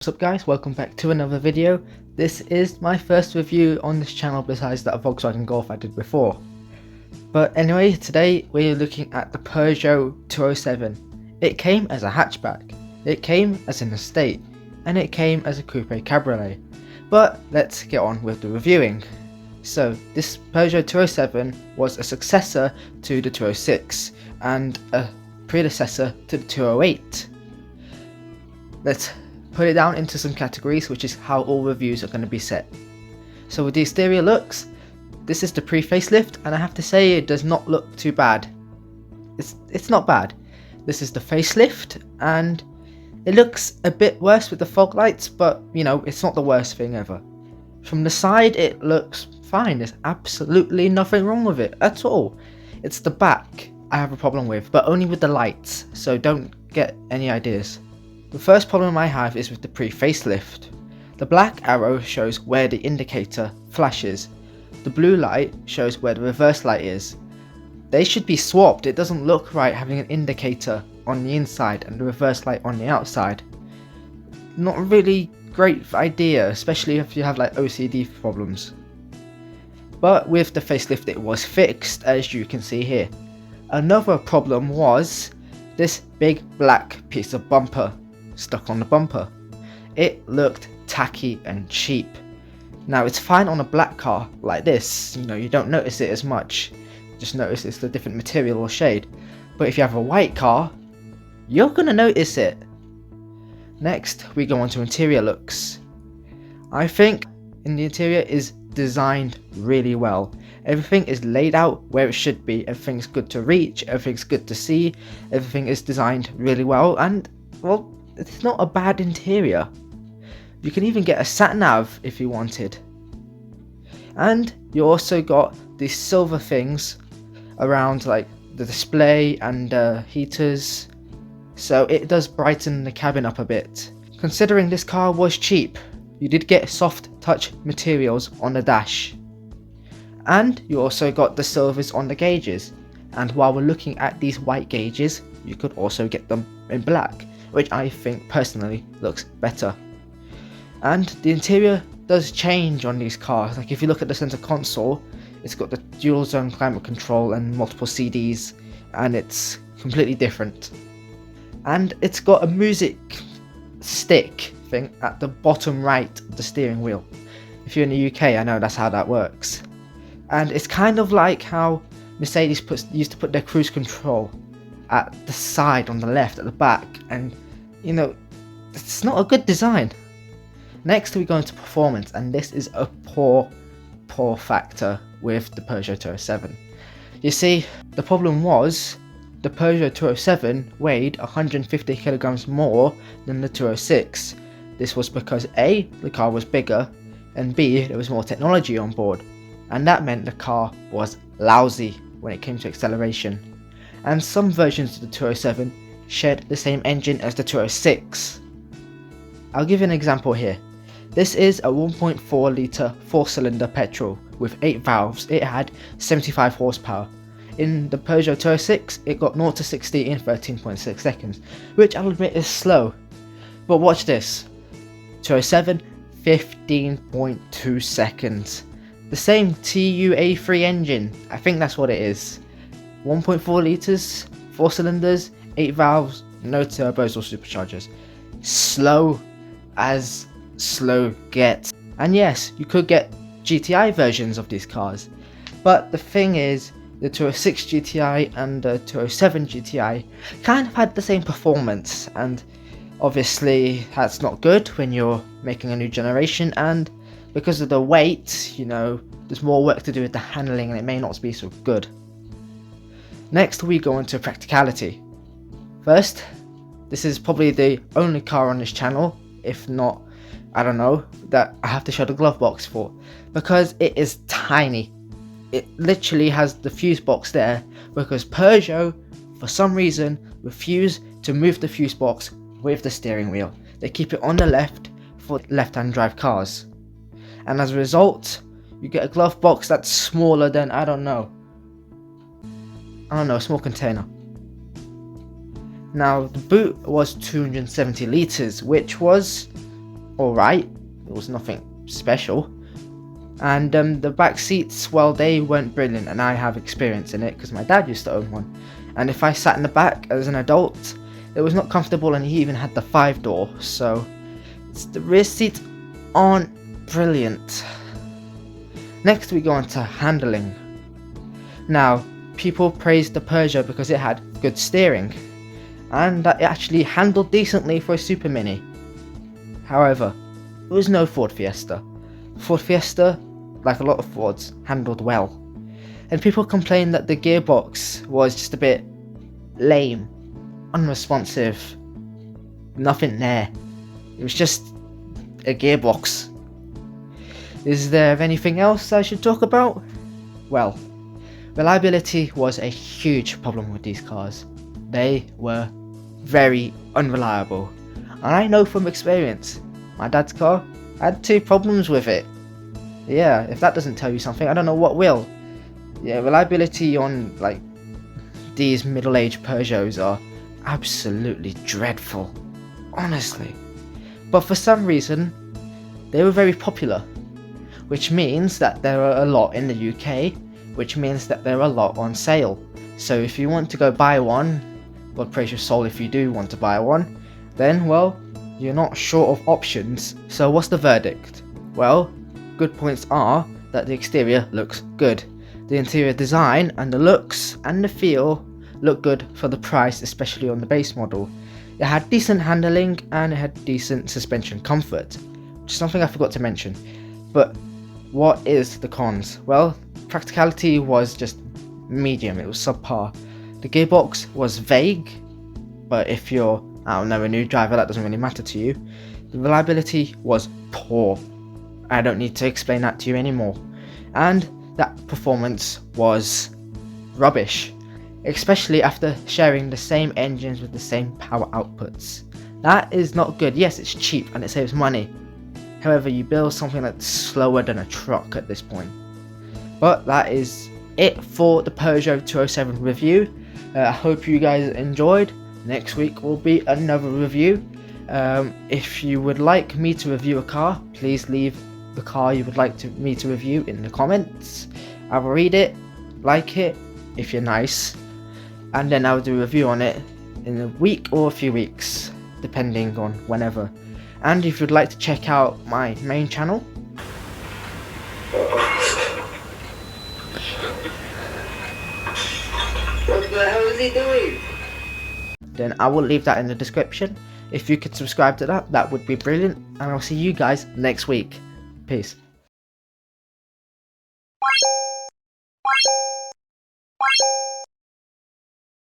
What's up guys, welcome back to another video. This is my first review on this channel besides that Volkswagen Golf I did before. But anyway, today we're looking at the Peugeot 207. It came as a hatchback, it came as an estate, and it came as a coupe cabriolet. But let's get on with the reviewing. So this Peugeot 207 was a successor to the 206 and a predecessor to the 208. Let's put it down into some categories, which is how all reviews are going to be set. So with the exterior looks, this is the pre-facelift, and I have to say it does not look too bad. It's not bad. This is the facelift, and it looks a bit worse with the fog lights, but you know, it's not the worst thing ever. From the side it looks fine, there's absolutely nothing wrong with it at all. It's the back I have a problem with, but only with the lights, so don't get any ideas. The first problem I have is with the pre-facelift. The black arrow shows where the indicator flashes. The blue light shows where the reverse light is. They should be swapped. It doesn't look right having an indicator on the inside and the reverse light on the outside. Not a really great idea, especially if you have like OCD problems. But with the facelift it was fixed, as you can see here. Another problem was this big black piece of bumper stuck on the bumper. It looked tacky and cheap. Now it's fine on a black car like this, you know, you don't notice it as much, just notice it's the different material or shade. But if you have a white car, you're gonna notice it. Next we go on to interior looks. I think in the interior is designed really well. Everything is laid out where it should be, everything's good to reach, everything's good to see, everything is designed really well, and well, it's not a bad interior. You can even get a sat nav if you wanted. And you also got these silver things around like the display and heaters, so it does brighten the cabin up a bit. Considering this car was cheap, you did get soft touch materials on the dash. And you also got the silvers on the gauges, and while we're looking at these white gauges, you could also get them in black, which I think personally looks better. And the interior does change on these cars. Like if you look at the center console, it's got the dual zone climate control and multiple CDs, and it's completely different. And it's got a music stick thing at the bottom right of the steering wheel. If you're in the UK, I know that's how that works. And it's kind of like how Mercedes used to put their cruise control at the side on the left at the back, and you know, it's not a good design. Next we go into performance, and this is a poor factor with the Peugeot 207. You see, the problem was the Peugeot 207 weighed 150 kilograms more than the 206. This was because A, the car was bigger, and B, there was more technology on board, and that meant the car was lousy when it came to acceleration. And some versions of the 207 shared the same engine as the 206. I'll give you an example here. This is a 1.4 litre 4-cylinder petrol with 8 valves. It had 75 horsepower. In the Peugeot 206 it got 0 to 60 in 13.6 seconds, which I'll admit is slow. But watch this. 207, 15.2 seconds. The same TUA3 engine, I think that's what it is. 1.4 litres, 4 cylinders, 8 valves, no turbos or superchargers. Slow as slow gets. And yes, you could get GTI versions of these cars, but the thing is, the 206 GTI and the 207 GTI kind of had the same performance, and obviously that's not good when you're making a new generation, and because of the weight, you know, there's more work to do with the handling and it may not be so good. Next we go into practicality. First, this is probably the only car on this channel, if not, I don't know, that I have to show the glove box for, because it is tiny. It literally has the fuse box there, because Peugeot, for some reason, refused to move the fuse box with the steering wheel. They keep it on the left for left-hand drive cars. And as a result, you get a glove box that's smaller than, I don't know, a small container. Now the boot was 270 litres, which was alright, it was nothing special. And the back seats, well, they weren't brilliant, and I have experience in it because my dad used to own one. And if I sat in the back as an adult, it was not comfortable, and he even had the 5-door, so the rear seats aren't brilliant. Next we go on to handling. Now, people praised the Peugeot because it had good steering, and that it actually handled decently for a Supermini. However, it was no Ford Fiesta. Ford Fiesta, like a lot of Fords, handled well. And people complained that the gearbox was just a bit lame, unresponsive, nothing there. It was just a gearbox. Is there anything else I should talk about? Well, reliability was a huge problem with these cars. They were very unreliable. And I know from experience, my dad's car had 2 problems with it. Yeah, if that doesn't tell you something, I don't know what will. Yeah, reliability on like these middle-aged Peugeots are absolutely dreadful. Honestly. But for some reason, they were very popular. Which means that there are a lot in the UK, which means that there are a lot on sale. So if you want to go buy one, God praise your soul if you do want to buy one, then well, you're not short of options. So what's the verdict? Well, good points are that the exterior looks good. The interior design and the looks and the feel look good for the price, especially on the base model. It had decent handling and it had decent suspension comfort, which is something I forgot to mention. But what is the cons? Well, practicality was just medium, it was subpar. The gearbox was vague, but if you're, I don't know, a new driver, that doesn't really matter to you. The reliability was poor. I don't need to explain that to you anymore. And that performance was rubbish, especially after sharing the same engines with the same power outputs. That is not good. Yes, it's cheap and it saves money. However, you build something that's slower than a truck at this point. But that is it for the Peugeot 207 review. I hope you guys enjoyed. Next week will be another review. If you would like me to review a car, please leave the car you would like me to review in the comments. I will read it, like it, if you're nice, and then I'll do a review on it in a week or a few weeks, depending on whenever. And if you'd like to check out my main channel, what the hell is he doing? Then I will leave that in the description. If you could subscribe to that, that would be brilliant. And I'll see you guys next week. Peace.